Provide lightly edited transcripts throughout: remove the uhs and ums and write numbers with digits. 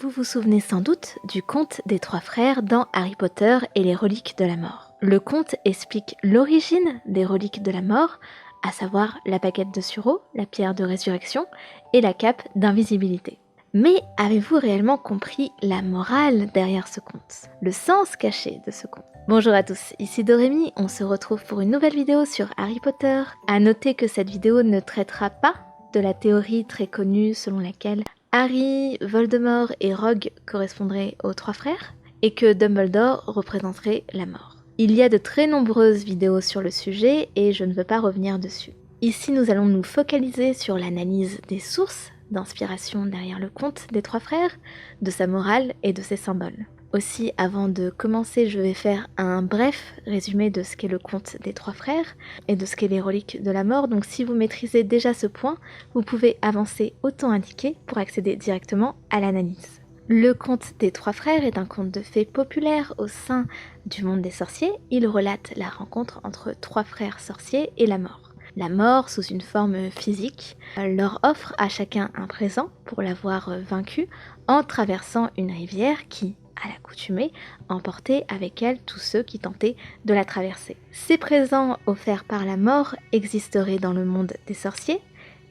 Vous vous souvenez sans doute du conte des trois frères dans Harry Potter et les reliques de la mort. Le conte explique l'origine des reliques de la mort, à savoir la baguette de Suro, la pierre de résurrection et la cape d'invisibilité. Mais avez-vous réellement compris la morale derrière ce conte, le sens caché de ce conte? Bonjour à tous, ici Dorémy, on se retrouve pour une nouvelle vidéo sur Harry Potter. À noter que cette vidéo ne traitera pas de la théorie très connue selon laquelle Harry, Voldemort et Rogue correspondraient aux trois frères, et que Dumbledore représenterait la mort. Il y a de très nombreuses vidéos sur le sujet et je ne veux pas revenir dessus. Ici, nous allons nous focaliser sur l'analyse des sources d'inspiration derrière le conte des trois frères, de sa morale et de ses symboles. Aussi, avant de commencer, je vais faire un bref résumé de ce qu'est le conte des trois frères et de ce qu'est les reliques de la mort. Donc si vous maîtrisez déjà ce point, vous pouvez avancer au temps indiqué pour accéder directement à l'analyse. Le conte des trois frères est un conte de fées populaire au sein du monde des sorciers. Il relate la rencontre entre trois frères sorciers et la mort. La mort, sous une forme physique, leur offre à chacun un présent pour l'avoir vaincu en traversant une rivière qui, à l'accoutumée, emportait avec elle tous ceux qui tentaient de la traverser. Ces présents offerts par la mort existeraient dans le monde des sorciers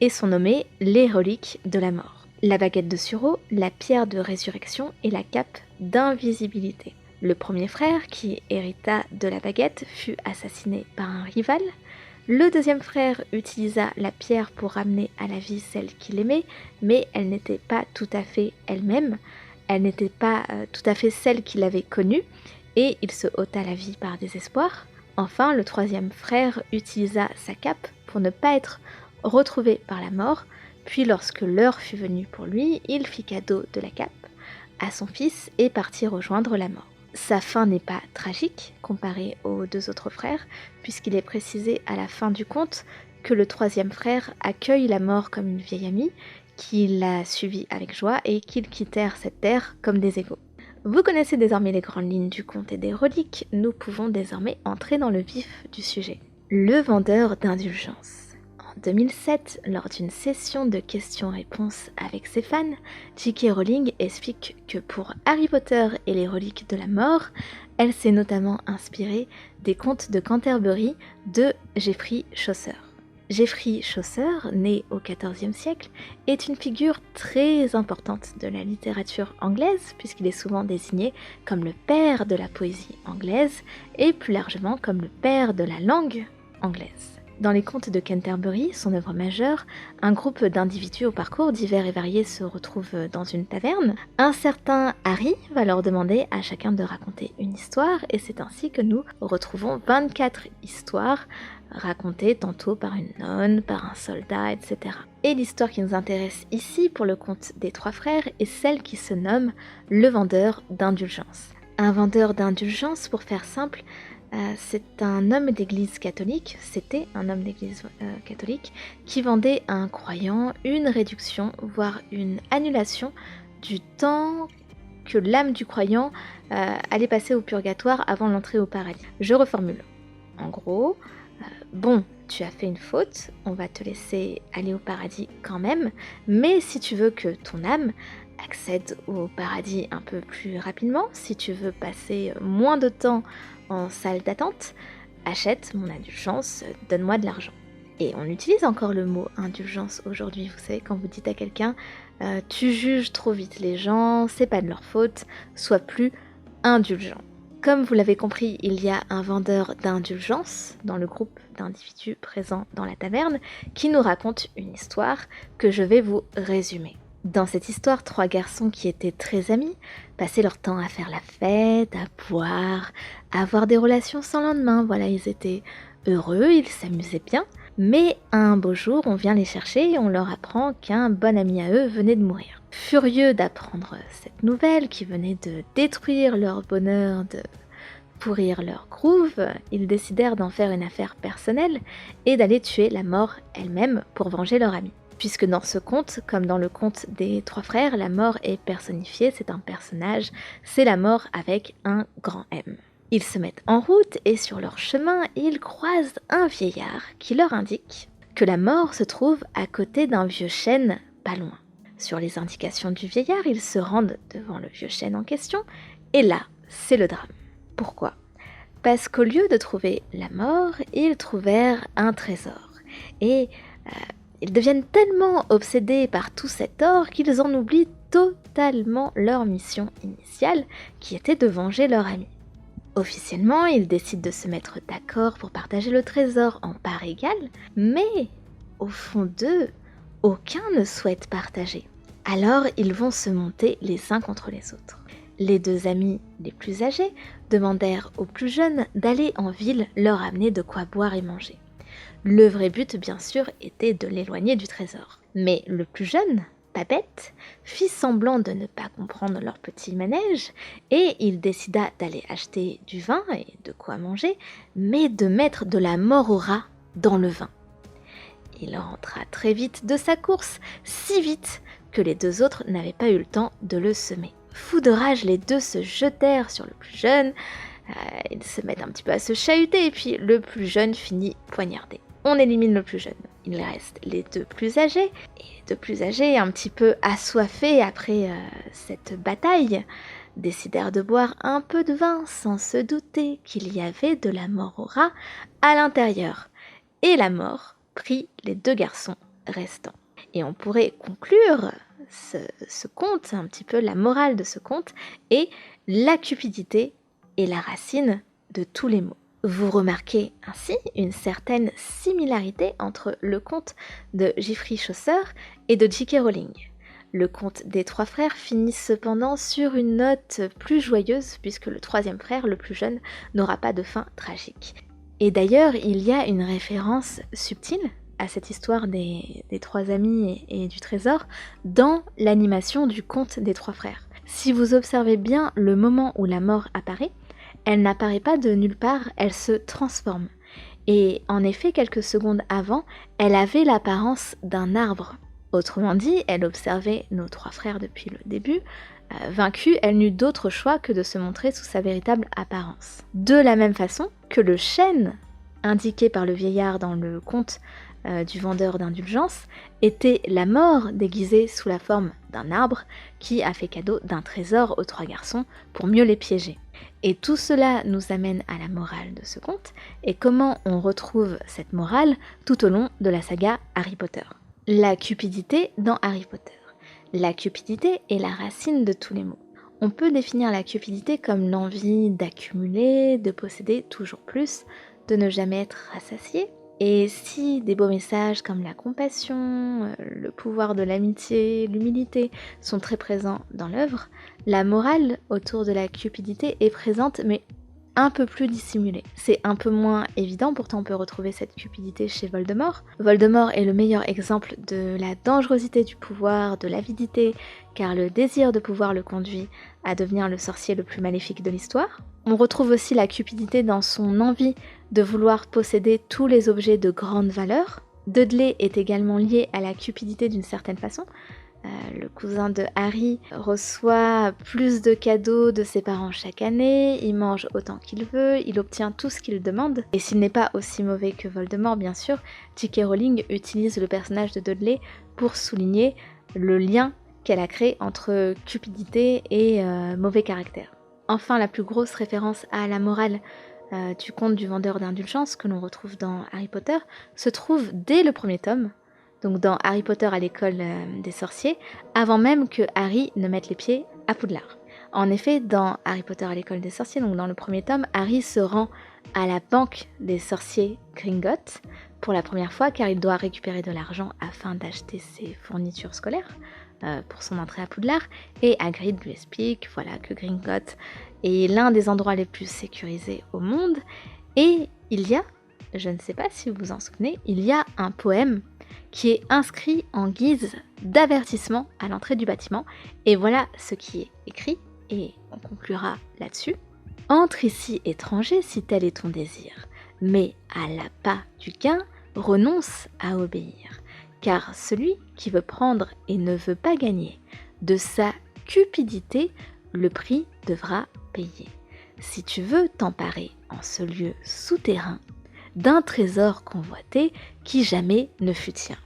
et sont nommés les reliques de la mort. La baguette de Suro, la pierre de résurrection et la cape d'invisibilité. Le premier frère, qui hérita de la baguette, fut assassiné par un rival. Le deuxième frère utilisa la pierre pour ramener à la vie celle qu'il aimait, mais elle n'était pas tout à fait elle-même. Elle n'était pas tout à fait celle qu'il avait connue, et il se ôta la vie par désespoir. Enfin, le troisième frère utilisa sa cape pour ne pas être retrouvé par la mort, puis lorsque l'heure fut venue pour lui, il fit cadeau de la cape à son fils et partit rejoindre la mort. Sa fin n'est pas tragique comparée aux deux autres frères, puisqu'il est précisé à la fin du conte que le troisième frère accueille la mort comme une vieille amie, qu'il l'a suivie avec joie et qu'ils quittèrent cette terre comme des égaux. Vous connaissez désormais les grandes lignes du conte et des reliques, nous pouvons désormais entrer dans le vif du sujet. Le vendeur d'indulgence. En 2007, lors d'une session de questions-réponses avec ses fans, J.K. Rowling explique que pour Harry Potter et les reliques de la mort, elle s'est notamment inspirée des contes de Canterbury de Geoffrey Chaucer. Geoffrey Chaucer, né au XIVe siècle, est une figure très importante de la littérature anglaise, puisqu'il est souvent désigné comme le père de la poésie anglaise et plus largement comme le père de la langue anglaise. Dans les contes de Canterbury, son œuvre majeure, un groupe d'individus au parcours divers et variés se retrouve dans une taverne. Un certain Harry va leur demander à chacun de raconter une histoire, et c'est ainsi que nous retrouvons 24 histoires racontées tantôt par une nonne, par un soldat, etc. Et l'histoire qui nous intéresse ici pour le conte des trois frères est celle qui se nomme le vendeur d'indulgence. Un vendeur d'indulgence, pour faire simple, c'est un homme d'église catholique, c'était un homme d'église catholique, qui vendait à un croyant une réduction, voire une annulation du temps que l'âme du croyant allait passer au purgatoire avant l'entrée au paradis. Je reformule. En gros, bon, tu as fait une faute, on va te laisser aller au paradis quand même, mais si tu veux que ton âme accède au paradis un peu plus rapidement, si tu veux passer moins de temps en salle d'attente, achète mon indulgence, donne-moi de l'argent. Et on utilise encore le mot indulgence aujourd'hui, vous savez, quand vous dites à quelqu'un tu juges trop vite les gens, c'est pas de leur faute, sois plus indulgent. Comme vous l'avez compris, il y a un vendeur d'indulgence dans le groupe d'individus présents dans la taverne qui nous raconte une histoire que je vais vous résumer. Dans cette histoire, trois garçons qui étaient très amis passaient leur temps à faire la fête, à boire, à avoir des relations sans lendemain. Voilà, ils étaient heureux, ils s'amusaient bien. Mais un beau jour, on vient les chercher et on leur apprend qu'un bon ami à eux venait de mourir. Furieux d'apprendre cette nouvelle qui venait de détruire leur bonheur, de pourrir leur groove, ils décidèrent d'en faire une affaire personnelle et d'aller tuer la mort elle-même pour venger leur ami. Puisque dans ce conte, comme dans le conte des trois frères, la mort est personnifiée, c'est un personnage, c'est la mort avec un grand M. Ils se mettent en route et sur leur chemin, ils croisent un vieillard qui leur indique que la mort se trouve à côté d'un vieux chêne pas loin. Sur les indications du vieillard, ils se rendent devant le vieux chêne en question, et là, c'est le drame. Pourquoi ? Parce qu'au lieu de trouver la mort, ils trouvèrent un trésor. Et ils deviennent tellement obsédés par tout cet or qu'ils en oublient totalement leur mission initiale, qui était de venger leur ami. Officiellement, ils décident de se mettre d'accord pour partager le trésor en parts égales, mais au fond d'eux, aucun ne souhaite partager. Alors, ils vont se monter les uns contre les autres. Les deux amis les plus âgés demandèrent aux plus jeunes d'aller en ville leur amener de quoi boire et manger. Le vrai but, bien sûr, était de l'éloigner du trésor. Mais le plus jeune, pas bête, fit semblant de ne pas comprendre leur petit manège, et il décida d'aller acheter du vin et de quoi manger, mais de mettre de la mort au rat dans le vin. Il rentra très vite de sa course, si vite que les deux autres n'avaient pas eu le temps de le semer. Fous de rage, les deux se jetèrent sur le plus jeune, ils se mettent un petit peu à se chahuter, et puis le plus jeune finit poignardé. On élimine le plus jeune. Il reste les deux plus âgés, et les deux plus âgés, un petit peu assoiffés après cette bataille, décidèrent de boire un peu de vin sans se douter qu'il y avait de la mort au rat à l'intérieur. Et la mort prit les deux garçons restants. Et on pourrait conclure ce conte, un petit peu la morale de ce conte, est la cupidité est la racine de tous les maux. Vous remarquez ainsi une certaine similarité entre le conte de Geoffrey Chaucer et de J.K. Rowling. Le conte des trois frères finit cependant sur une note plus joyeuse puisque le troisième frère, le plus jeune, n'aura pas de fin tragique. Et d'ailleurs, il y a une référence subtile à cette histoire des trois amis et du trésor dans l'animation du conte des trois frères. Si vous observez bien le moment où la mort apparaît, elle n'apparaît pas de nulle part, elle se transforme. Et en effet, quelques secondes avant, elle avait l'apparence d'un arbre. Autrement dit, elle observait nos trois frères depuis le début. Vaincue, elle n'eut d'autre choix que de se montrer sous sa véritable apparence. De la même façon que le chêne, indiqué par le vieillard dans le conte du vendeur d'indulgence, était la mort déguisée sous la forme d'un arbre qui a fait cadeau d'un trésor aux trois garçons pour mieux les piéger. Et tout cela nous amène à la morale de ce conte et comment on retrouve cette morale tout au long de la saga Harry Potter. La cupidité dans Harry Potter. La cupidité est la racine de tous les maux. On peut définir la cupidité comme l'envie d'accumuler, de posséder toujours plus, de ne jamais être rassasié. Et si des beaux messages comme la compassion, le pouvoir de l'amitié, l'humilité sont très présents dans l'œuvre, la morale autour de la cupidité est présente mais un peu plus dissimulée. C'est un peu moins évident, pourtant on peut retrouver cette cupidité chez Voldemort. Voldemort est le meilleur exemple de la dangerosité du pouvoir, de l'avidité, car le désir de pouvoir le conduit à devenir le sorcier le plus maléfique de l'histoire. On retrouve aussi la cupidité dans son envie de vouloir posséder tous les objets de grande valeur. Dudley est également lié à la cupidité d'une certaine façon. Le cousin de Harry reçoit plus de cadeaux de ses parents chaque année, il mange autant qu'il veut, il obtient tout ce qu'il demande. Et s'il n'est pas aussi mauvais que Voldemort, bien sûr, J.K. Rowling utilise le personnage de Dudley pour souligner le lien qu'elle a créé entre cupidité et mauvais caractère. Enfin, la plus grosse référence à la morale du conte du vendeur d'indulgence que l'on retrouve dans Harry Potter se trouve dès le premier tome, donc dans Harry Potter à l'école des sorciers, avant même que Harry ne mette les pieds à Poudlard. En effet, dans Harry Potter à l'école des sorciers, donc dans le premier tome, Harry se rend à la banque des sorciers Gringotts pour la première fois car il doit récupérer de l'argent afin d'acheter ses fournitures scolaires pour son entrée à Poudlard, et Hagrid lui explique voilà, que Gringotts est l'un des endroits les plus sécurisés au monde, et il y a, je ne sais pas si vous vous en souvenez, il y a un poème qui est inscrit en guise d'avertissement à l'entrée du bâtiment, et voilà ce qui est écrit, et on conclura là-dessus. « Entre ici, étranger, si tel est ton désir, mais à l'appât du gain, renonce à obéir, car celui qui veut prendre et ne veut pas gagner, de sa cupidité, le prix devra payer. Si tu veux t'emparer en ce lieu souterrain d'un trésor convoité qui jamais ne fut tien,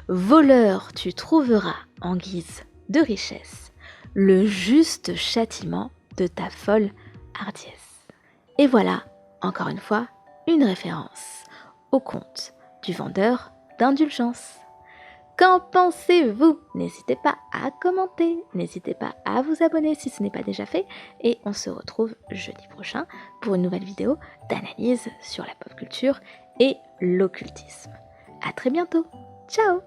Voleur, tu trouveras en guise de richesse le juste châtiment de ta folle hardiesse. Et voilà, encore une fois, une référence au conte du vendeur d'indulgence. Qu'en pensez-vous? N'hésitez pas à commenter, n'hésitez pas à vous abonner si ce n'est pas déjà fait, et on se retrouve jeudi prochain pour une nouvelle vidéo d'analyse sur la pop culture et l'occultisme. À très bientôt, ciao!